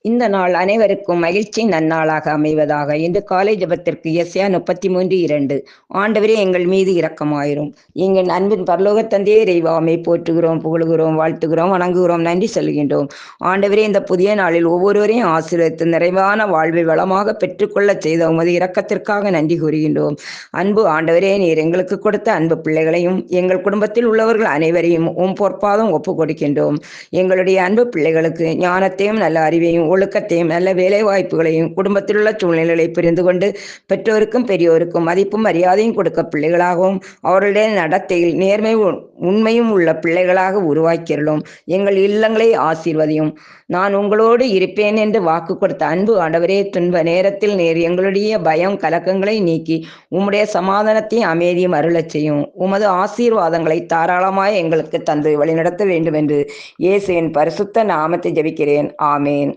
இந்த நாள் அனைவருக்கும் மகிழ்ச்சி நன்னாளாக அமைவதாக. இன்று காலை ஜெபத்திற்கு எஸ்யா 33:2. ஆண்டவரே எங்கள் மீது இரக்கமாயிரும். எங்கள் அன்பின் பரலோக தந்தையே இறைவாமை போற்றுகிறோம், புகழுகிறோம், வாழ்த்துகிறோம், வணங்குகிறோம், நன்றி சொல்கின்றோம். ஆண்டவரே இந்த புதிய நாளில் ஒவ்வொருவரையும் ஆசீர்வதித்து நிறைவான வாழ்வை வளமாக பெற்றுக்கொள்ள செய்த உமது இரக்கத்திற்காக நன்றி கூறுகின்றோம். அன்பு ஆண்டவரே, நீர் எங்களுக்கு கொடுத்த அன்பு பிள்ளைகளையும் எங்கள் குடும்பத்தில் உள்ளவர்கள் அனைவரையும் பொற்பாதம் ஒப்பு கொடுக்கின்றோம். எங்களுடைய அன்பு பிள்ளைகளுக்கு ஞானத்தையும் நல்ல அறிவையும் ஒழுக்கத்தையும் நல்ல வேலை வாய்ப்புகளையும் குடும்பத்தில் உள்ள சூழ்நிலைகளை புரிந்து கொண்டு பெற்றோருக்கும் பெரியோருக்கும் மதிப்பும் மரியாதையும் கொடுக்க பிள்ளைகளாகவும் அவர்களுடைய நடத்தையில் நேர்மை உண்மையும் உள்ள பிள்ளைகளாக உருவாக்கிறோம். எங்கள் இல்லங்களை ஆசீர்வதியும். நான் உங்களோடு இருப்பேன் என்று வாக்கு கொடுத்த அன்பு ஆண்டவரே, துன்ப நேரத்தில் நேர் எங்களுடைய பயம் கலக்கங்களை நீக்கி உம்முடைய சமாதானத்தையும் அமைதியும் அருளச் செய்யும். உமது ஆசீர்வாதங்களை தாராளமாய் எங்களுக்கு தந்து வழிநடத்த வேண்டும் என்று இயேசுவின் பரிசுத்த நாமத்தை ஜெபிக்கிறேன். ஆமேன்.